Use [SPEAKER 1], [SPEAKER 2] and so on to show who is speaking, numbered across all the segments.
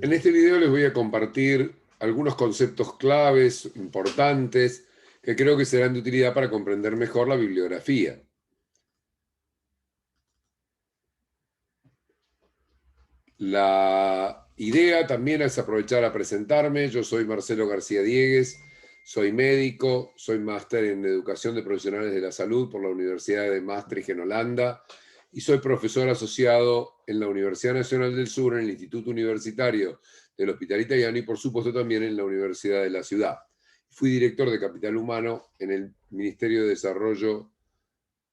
[SPEAKER 1] En este video les voy a compartir algunos conceptos claves, importantes, que creo que serán de utilidad para comprender mejor la bibliografía. La idea también es aprovechar a presentarme. Yo soy Marcelo García Diegues, soy médico, soy máster en Educación de Profesionales de la Salud por la Universidad de Maastricht en Holanda y soy profesor asociado en la Universidad Nacional del Sur, en el Instituto Universitario del Hospital Italiano y por supuesto también en la Universidad de la Ciudad. Fui director de Capital Humano en el Ministerio de Salud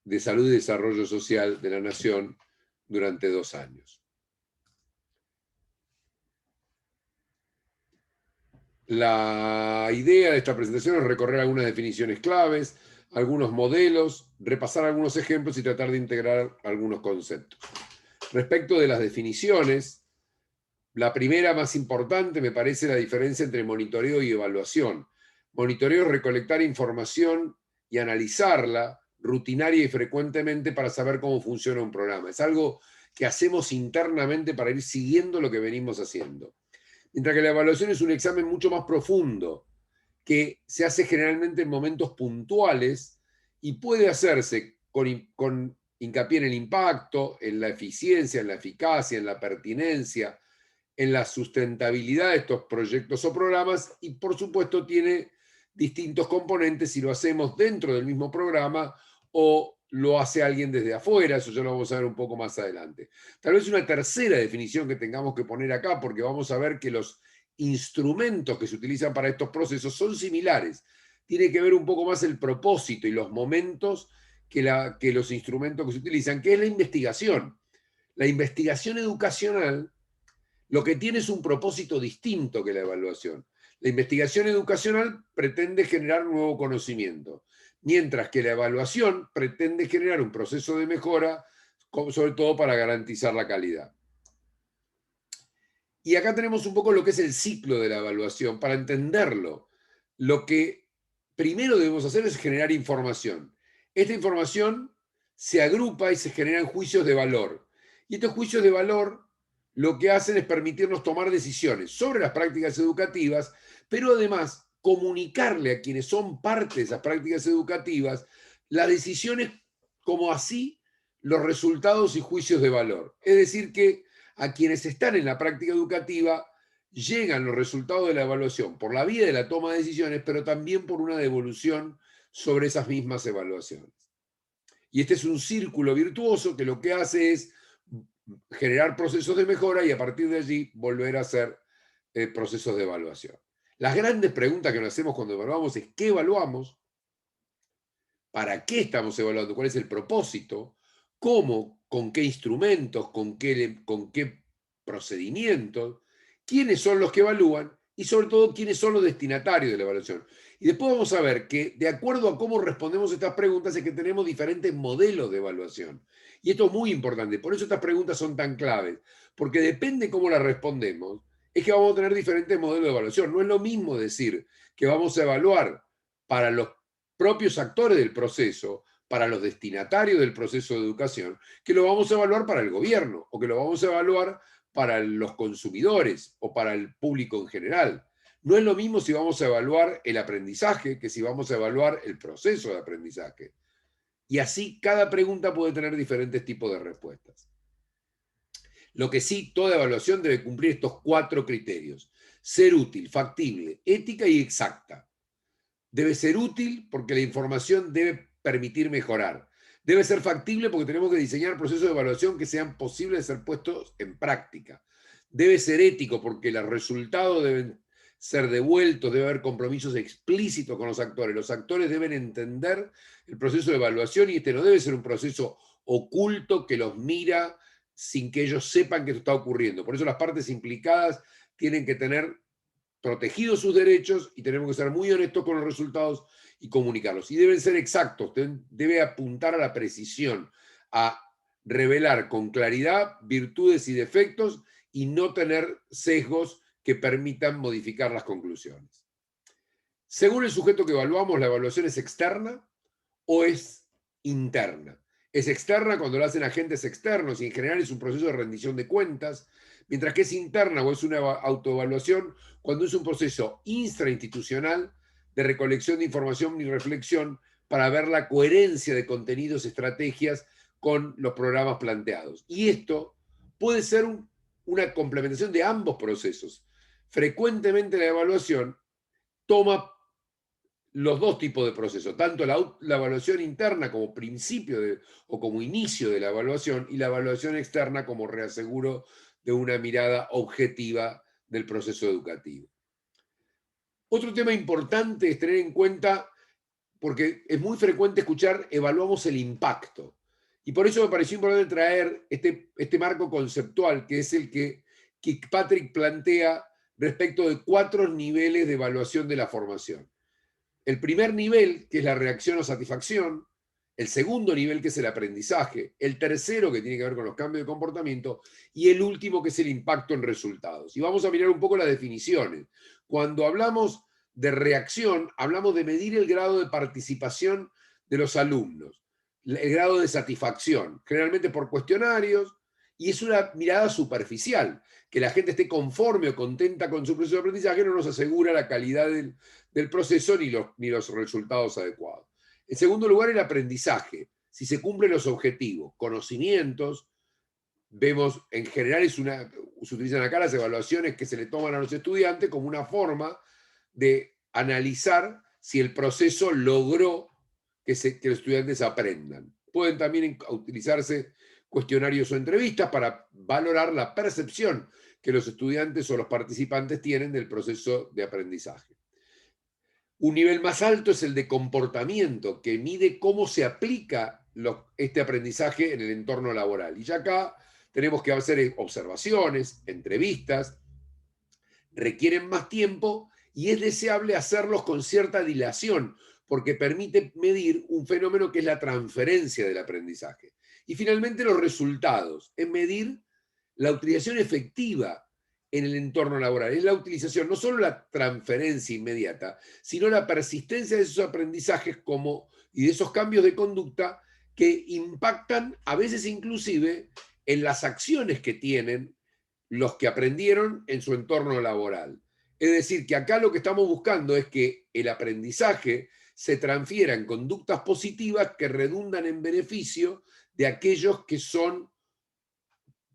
[SPEAKER 1] y Desarrollo Social de la Nación durante 2 años. La idea de esta presentación es recorrer algunas definiciones claves, algunos modelos, repasar algunos ejemplos y tratar de integrar algunos conceptos. Respecto de las definiciones, la primera más importante me parece la diferencia entre monitoreo y evaluación. Monitoreo es recolectar información y analizarla rutinaria y frecuentemente para saber cómo funciona un programa. Es algo que hacemos internamente para ir siguiendo lo que venimos haciendo. Mientras que la evaluación es un examen mucho más profundo, que se hace generalmente en momentos puntuales y puede hacerse con hincapié en el impacto, en la eficiencia, en la eficacia, en la pertinencia, en la sustentabilidad de estos proyectos o programas y por supuesto tiene distintos componentes si lo hacemos dentro del mismo programa o lo hace alguien desde afuera, eso ya lo vamos a ver un poco más adelante. Tal vez una tercera definición que tengamos que poner acá, porque vamos a ver que los instrumentos que se utilizan para estos procesos son similares. Tiene que ver un poco más el propósito y los momentos que los instrumentos que se utilizan, que es la investigación. La investigación educacional lo que tiene es un propósito distinto que la evaluación. La investigación educacional pretende generar nuevo conocimiento, mientras que la evaluación pretende generar un proceso de mejora, sobre todo para garantizar la calidad. Y acá tenemos un poco lo que es el ciclo de la evaluación. Para entenderlo, lo que primero debemos hacer es generar información. Esta información se agrupa y se generan juicios de valor. Y estos juicios de valor lo que hacen es permitirnos tomar decisiones sobre las prácticas educativas, pero además comunicarle a quienes son parte de esas prácticas educativas las decisiones como así los resultados y juicios de valor. Es decir, que a quienes están en la práctica educativa llegan los resultados de la evaluación por la vía de la toma de decisiones, pero también por una devolución sobre esas mismas evaluaciones. Y este es un círculo virtuoso que lo que hace es generar procesos de mejora y a partir de allí volver a hacer procesos de evaluación. Las grandes preguntas que nos hacemos cuando evaluamos es ¿qué evaluamos? ¿Para qué estamos evaluando? ¿Cuál es el propósito? ¿Cómo? ¿Con qué instrumentos? ¿Con qué procedimientos? ¿Quiénes son los que evalúan? Y sobre todo, ¿quiénes son los destinatarios de la evaluación? Y después vamos a ver que de acuerdo a cómo respondemos estas preguntas es que tenemos diferentes modelos de evaluación. Y esto es muy importante. Por eso estas preguntas son tan claves. Porque depende cómo las respondemos, es que vamos a tener diferentes modelos de evaluación. No es lo mismo decir que vamos a evaluar para los propios actores del proceso, para los destinatarios del proceso de educación, que lo vamos a evaluar para el gobierno o que lo vamos a evaluar para los consumidores o para el público en general. No es lo mismo si vamos a evaluar el aprendizaje que si vamos a evaluar el proceso de aprendizaje. Y así cada pregunta puede tener diferentes tipos de respuestas. Lo que sí, toda evaluación debe cumplir estos 4 criterios. Ser útil, factible, ética y exacta. Debe ser útil porque la información debe permitir mejorar. Debe ser factible porque tenemos que diseñar procesos de evaluación que sean posibles de ser puestos en práctica. Debe ser ético porque los resultados deben ser devueltos, debe haber compromisos explícitos con los actores. Los actores deben entender el proceso de evaluación y este no debe ser un proceso oculto que los mira sin que ellos sepan que esto está ocurriendo. Por eso las partes implicadas tienen que tener protegidos sus derechos y tenemos que ser muy honestos con los resultados y comunicarlos. Y deben ser exactos, debe apuntar a la precisión, a revelar con claridad virtudes y defectos y no tener sesgos que permitan modificar las conclusiones. Según el sujeto que evaluamos, la evaluación es externa o es interna. Es externa cuando lo hacen agentes externos y en general es un proceso de rendición de cuentas, mientras que es interna o es una autoevaluación cuando es un proceso intrainstitucional de recolección de información y reflexión para ver la coherencia de contenidos, estrategias con los programas planteados. Y esto puede ser una complementación de ambos procesos. Frecuentemente la evaluación toma los dos tipos de procesos, tanto la evaluación interna como principio o como inicio de la evaluación y la evaluación externa como reaseguro de una mirada objetiva del proceso educativo. Otro tema importante es tener en cuenta, porque es muy frecuente escuchar, evaluamos el impacto. Y por eso me pareció importante traer este marco conceptual, que es el que Kirkpatrick plantea respecto de 4 niveles de evaluación de la formación. El primer nivel, que es la reacción o satisfacción, el segundo nivel, que es el aprendizaje, el tercero, que tiene que ver con los cambios de comportamiento, y el último, que es el impacto en resultados. Y vamos a mirar un poco las definiciones. Cuando hablamos de reacción, hablamos de medir el grado de participación de los alumnos, el grado de satisfacción, generalmente por cuestionarios, y es una mirada superficial. Que la gente esté conforme o contenta con su proceso de aprendizaje no nos asegura la calidad del proceso ni los resultados adecuados. En segundo lugar, el aprendizaje. Si se cumplen los objetivos, conocimientos, vemos, en general se utilizan acá las evaluaciones que se le toman a los estudiantes como una forma de analizar si el proceso logró que los estudiantes aprendan. Pueden también utilizarse cuestionarios o entrevistas para valorar la percepción que los estudiantes o los participantes tienen del proceso de aprendizaje. Un nivel más alto es el de comportamiento, que mide cómo se aplica este aprendizaje en el entorno laboral. Y ya acá tenemos que hacer observaciones, entrevistas, requieren más tiempo y es deseable hacerlos con cierta dilación, porque permite medir un fenómeno que es la transferencia del aprendizaje. Y finalmente los resultados, es medir la utilización efectiva en el entorno laboral. Es la utilización, no solo la transferencia inmediata, sino la persistencia de esos aprendizajes y de esos cambios de conducta que impactan a veces inclusive en las acciones que tienen los que aprendieron en su entorno laboral. Es decir, que acá lo que estamos buscando es que el aprendizaje se transfiera en conductas positivas que redundan en beneficio de aquellos que son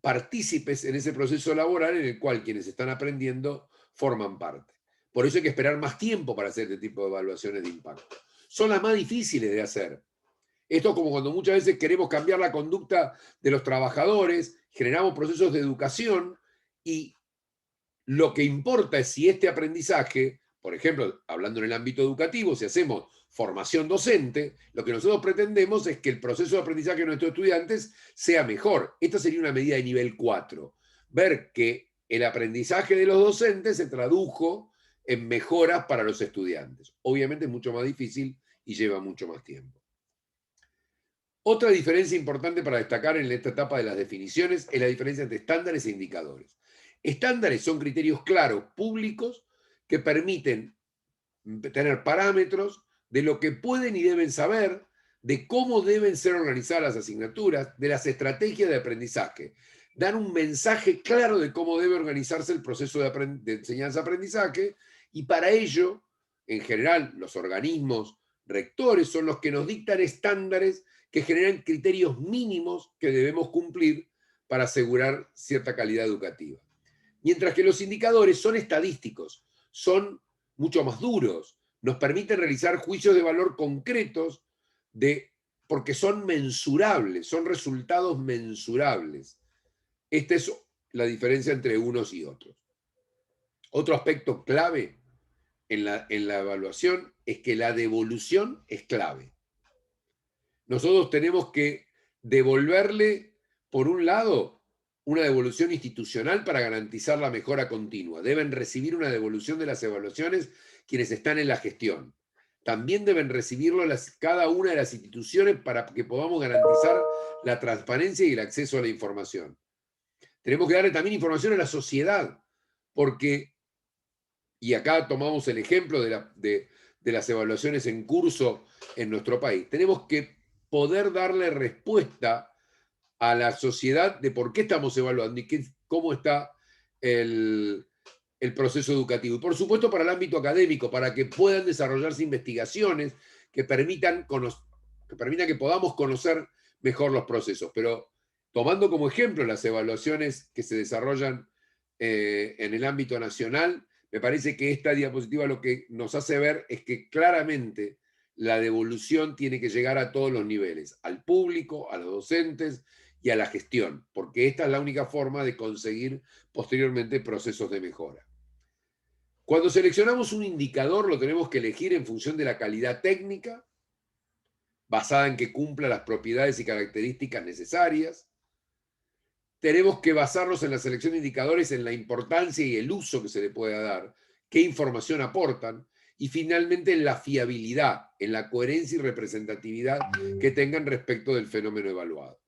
[SPEAKER 1] partícipes en ese proceso laboral en el cual quienes están aprendiendo forman parte. Por eso hay que esperar más tiempo para hacer este tipo de evaluaciones de impacto. Son las más difíciles de hacer. Esto es como cuando muchas veces queremos cambiar la conducta de los trabajadores, generamos procesos de educación y lo que importa es si este aprendizaje, por ejemplo, hablando en el ámbito educativo, si hacemos formación docente, lo que nosotros pretendemos es que el proceso de aprendizaje de nuestros estudiantes sea mejor. Esta sería una medida de nivel 4. Ver que el aprendizaje de los docentes se tradujo en mejoras para los estudiantes. Obviamente es mucho más difícil y lleva mucho más tiempo. Otra diferencia importante para destacar en esta etapa de las definiciones es la diferencia entre estándares e indicadores. Estándares son criterios claros, públicos, que permiten tener parámetros de lo que pueden y deben saber, de cómo deben ser organizadas las asignaturas, de las estrategias de aprendizaje. Dan un mensaje claro de cómo debe organizarse el proceso de enseñanza-aprendizaje y para ello, en general, los organismos rectores son los que nos dictan estándares que generan criterios mínimos que debemos cumplir para asegurar cierta calidad educativa. Mientras que los indicadores son estadísticos, son mucho más duros, nos permiten realizar juicios de valor concretos porque son mensurables, son resultados mensurables. Esta es la diferencia entre unos y otros. Otro aspecto clave en la evaluación es que la devolución es clave. Nosotros tenemos que devolverle, por un lado, una devolución institucional para garantizar la mejora continua. Deben recibir una devolución de las evaluaciones quienes están en la gestión. También deben recibirlo cada una de las instituciones para que podamos garantizar la transparencia y el acceso a la información. Tenemos que darle también información a la sociedad, porque, y acá tomamos el ejemplo de las evaluaciones en curso en nuestro país, tenemos que poder darle respuesta a la sociedad de por qué estamos evaluando y cómo está el proceso educativo. Y por supuesto para el ámbito académico, para que puedan desarrollarse investigaciones que permitan que podamos conocer mejor los procesos. Pero tomando como ejemplo las evaluaciones que se desarrollan en el ámbito nacional, me parece que esta diapositiva lo que nos hace ver es que claramente la devolución tiene que llegar a todos los niveles, al público, a los docentes y a la gestión, porque esta es la única forma de conseguir posteriormente procesos de mejora. Cuando seleccionamos un indicador lo tenemos que elegir en función de la calidad técnica, basada en que cumpla las propiedades y características necesarias. Tenemos que basarnos en la selección de indicadores en la importancia y el uso que se le pueda dar, qué información aportan, y finalmente en la fiabilidad, en la coherencia y representatividad que tengan respecto del fenómeno evaluado.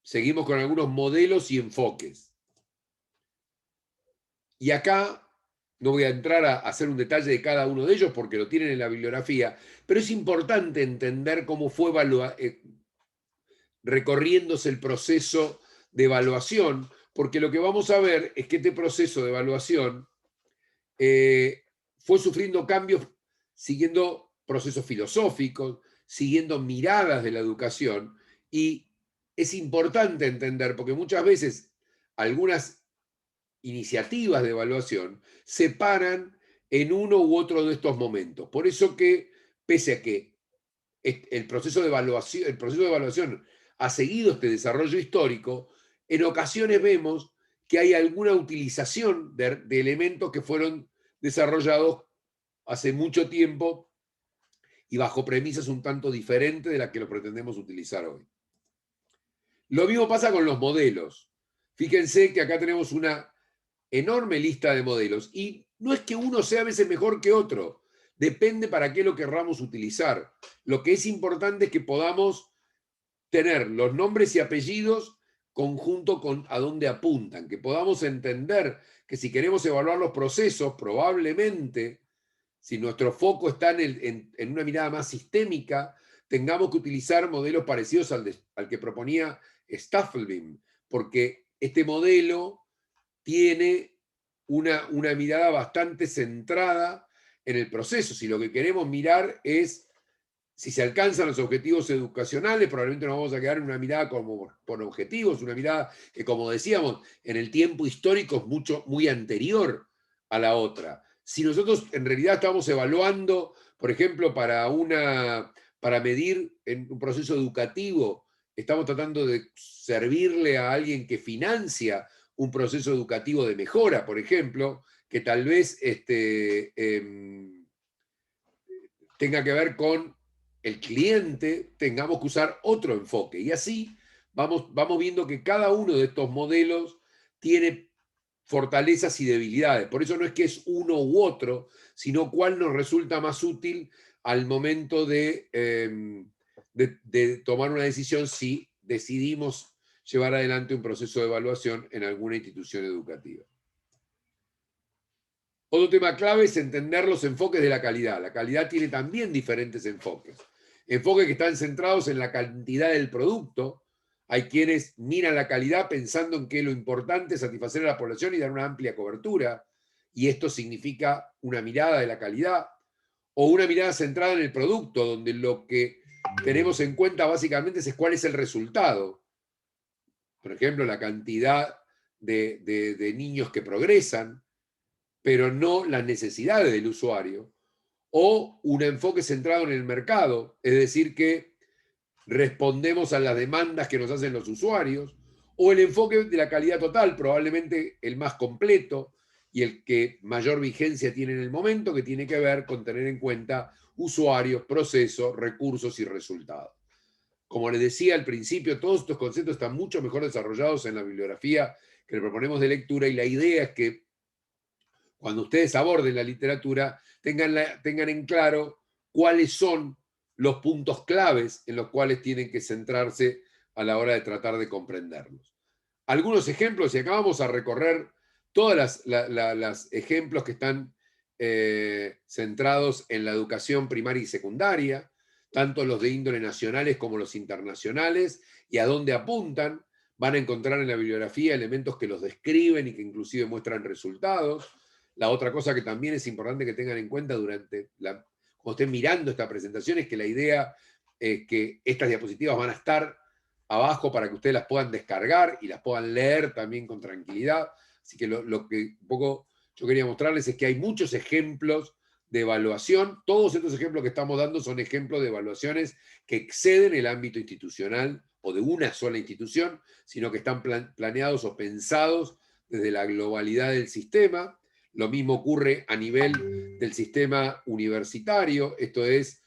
[SPEAKER 1] Seguimos con algunos modelos y enfoques. Y acá no voy a entrar a hacer un detalle de cada uno de ellos porque lo tienen en la bibliografía, pero es importante entender cómo fue recorriéndose el proceso de evaluación, porque lo que vamos a ver es que este proceso de evaluación fue sufriendo cambios siguiendo procesos filosóficos, siguiendo miradas de la educación, y es importante entender, porque muchas veces algunas iniciativas de evaluación se paran en uno u otro de estos momentos. Por eso que, pese a que el proceso de evaluación ha seguido este desarrollo histórico, en ocasiones vemos que hay alguna utilización de elementos que fueron desarrollados hace mucho tiempo y bajo premisas un tanto diferentes de las que lo pretendemos utilizar hoy. Lo mismo pasa con los modelos. Fíjense que acá tenemos una enorme lista de modelos y no es que uno sea a veces mejor que otro, depende para qué lo querramos utilizar. Lo que es importante es que podamos tener los nombres y apellidos conjunto con a dónde apuntan, que podamos entender que si queremos evaluar los procesos, probablemente, si nuestro foco está en una mirada más sistémica, tengamos que utilizar modelos parecidos al que proponía Staffelbein, porque este modelo tiene una mirada bastante centrada en el proceso. Si lo que queremos mirar es si se alcanzan los objetivos educacionales, probablemente nos vamos a quedar en una mirada como por objetivos, una mirada que, como decíamos, en el tiempo histórico es muy anterior a la otra. Si nosotros en realidad estamos evaluando, por ejemplo, para medir en un proceso educativo, estamos tratando de servirle a alguien que financia un proceso educativo de mejora, por ejemplo, que tal vez tenga que ver con el cliente, tengamos que usar otro enfoque. Y así vamos viendo que cada uno de estos modelos tiene fortalezas y debilidades. Por eso no es que es uno u otro, sino cuál nos resulta más útil al momento de tomar una decisión si decidimos llevar adelante un proceso de evaluación en alguna institución educativa. Otro tema clave es entender los enfoques de la calidad. La calidad tiene también diferentes enfoques. Enfoques que están centrados en la cantidad del producto. Hay quienes miran la calidad pensando en que lo importante es satisfacer a la población y dar una amplia cobertura. Y esto significa una mirada de la calidad o una mirada centrada en el producto, donde lo que tenemos en cuenta básicamente es cuál es el resultado. Por ejemplo, la cantidad de niños que progresan, pero no las necesidades del usuario, o un enfoque centrado en el mercado, es decir, que respondemos a las demandas que nos hacen los usuarios, o el enfoque de la calidad total, probablemente el más completo y el que mayor vigencia tiene en el momento, que tiene que ver con tener en cuenta usuarios, procesos, recursos y resultados. Como les decía al principio, todos estos conceptos están mucho mejor desarrollados en la bibliografía que le proponemos de lectura, y la idea es que cuando ustedes aborden la literatura, tengan en claro cuáles son los puntos claves en los cuales tienen que centrarse a la hora de tratar de comprenderlos. Algunos ejemplos, y acá vamos a recorrer todos los ejemplos que están centrados en la educación primaria y secundaria. tanto los de índole nacionales como los internacionales, y a dónde apuntan. Van a encontrar en la bibliografía elementos que los describen y que inclusive muestran resultados. La otra cosa que también es importante que tengan en cuenta cuando estén mirando esta presentación es que la idea es que estas diapositivas van a estar abajo para que ustedes las puedan descargar y las puedan leer también con tranquilidad. Así que lo que un poco yo quería mostrarles es que hay muchos ejemplos de evaluación. Todos estos ejemplos que estamos dando son ejemplos de evaluaciones que exceden el ámbito institucional o de una sola institución, sino que están planeados o pensados desde la globalidad del sistema. Lo mismo ocurre a nivel del sistema universitario, esto es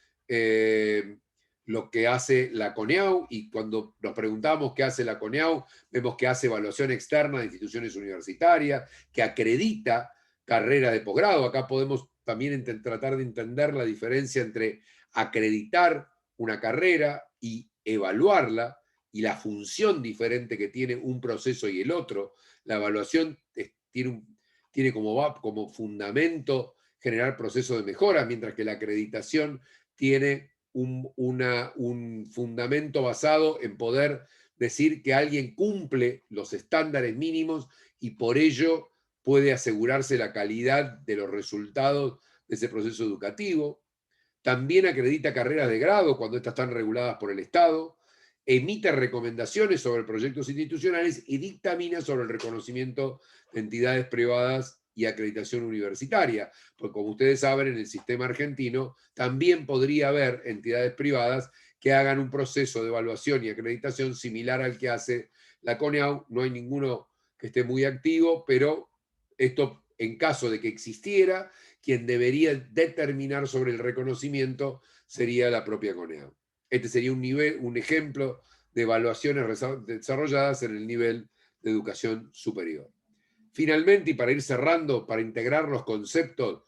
[SPEAKER 1] lo que hace la CONEAU, y cuando nos preguntamos qué hace la CONEAU, vemos que hace evaluación externa de instituciones universitarias, que acredita carreras de posgrado. Acá podemos también tratar de entender la diferencia entre acreditar una carrera y evaluarla, y la función diferente que tiene un proceso y el otro. La evaluación tiene como fundamento generar procesos de mejora, mientras que la acreditación tiene un fundamento basado en poder decir que alguien cumple los estándares mínimos y por ello puede asegurarse la calidad de los resultados de ese proceso educativo. También acredita carreras de grado cuando estas están reguladas por el Estado, emite recomendaciones sobre proyectos institucionales y dictamina sobre el reconocimiento de entidades privadas y acreditación universitaria. Pues como ustedes saben, en el sistema argentino también podría haber entidades privadas que hagan un proceso de evaluación y acreditación similar al que hace la CONEAU. No hay ninguno que esté muy activo, pero esto, en caso de que existiera, quien debería determinar sobre el reconocimiento sería la propia CONEAU. Este sería un ejemplo de evaluaciones desarrolladas en el nivel de educación superior. Finalmente, y para ir cerrando, para integrar los conceptos,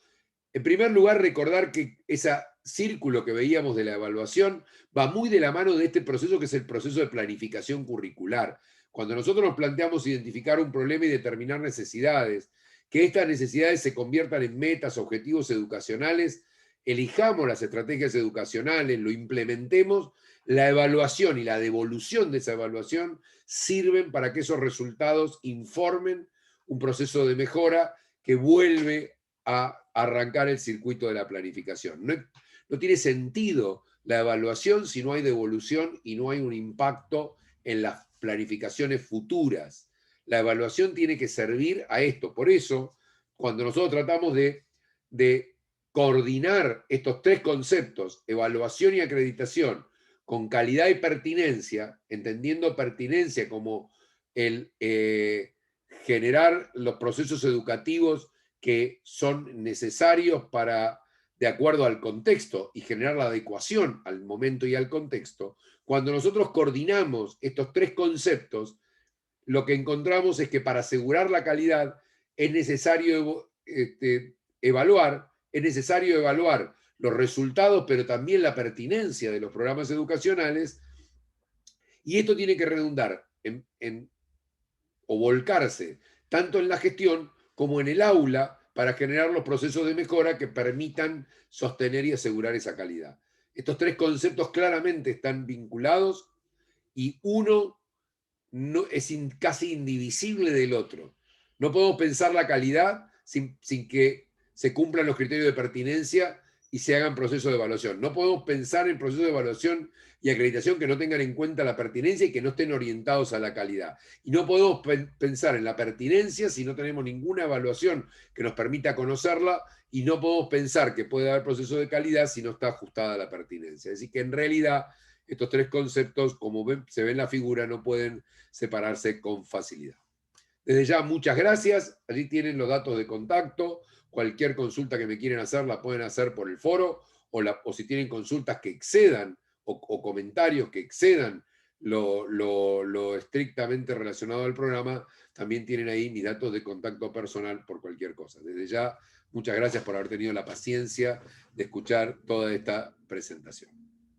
[SPEAKER 1] en primer lugar, recordar que ese círculo que veíamos de la evaluación va muy de la mano de este proceso que es el proceso de planificación curricular. Cuando nosotros nos planteamos identificar un problema y determinar necesidades, que estas necesidades se conviertan en metas, objetivos educacionales, elijamos las estrategias educacionales, lo implementemos, la evaluación y la devolución de esa evaluación sirven para que esos resultados informen un proceso de mejora que vuelve a arrancar el circuito de la planificación. No tiene sentido la evaluación si no hay devolución y no hay un impacto en las planificaciones futuras. La evaluación tiene que servir a esto. Por eso, cuando nosotros tratamos de coordinar estos tres conceptos, evaluación y acreditación, con calidad y pertinencia, entendiendo pertinencia como el generar los procesos educativos que son necesarios de acuerdo al contexto, y generar la adecuación al momento y al contexto. Cuando nosotros coordinamos estos tres conceptos, lo que encontramos es que para asegurar la calidad es necesario evaluar los resultados, pero también la pertinencia de los programas educacionales, y esto tiene que redundar o volcarse tanto en la gestión como en el aula para generar los procesos de mejora que permitan sostener y asegurar esa calidad. Estos tres conceptos claramente están vinculados y uno no, es casi indivisible del otro. No podemos pensar la calidad sin que se cumplan los criterios de pertinencia y se hagan procesos de evaluación. No podemos pensar en procesos de evaluación y acreditación que no tengan en cuenta la pertinencia y que no estén orientados a la calidad. Y no podemos pensar en la pertinencia si no tenemos ninguna evaluación que nos permita conocerla, y no podemos pensar que puede haber proceso de calidad si no está ajustada a la pertinencia. Es decir, que en realidad estos tres conceptos, como se ve en la figura, no pueden separarse con facilidad. Desde ya, muchas gracias. Allí tienen los datos de contacto. Cualquier consulta que me quieren hacer la pueden hacer por el foro, o si tienen consultas que excedan o comentarios que excedan lo estrictamente relacionado al programa, también tienen ahí mis datos de contacto personal por cualquier cosa. Desde ya, muchas gracias por haber tenido la paciencia de escuchar toda esta presentación.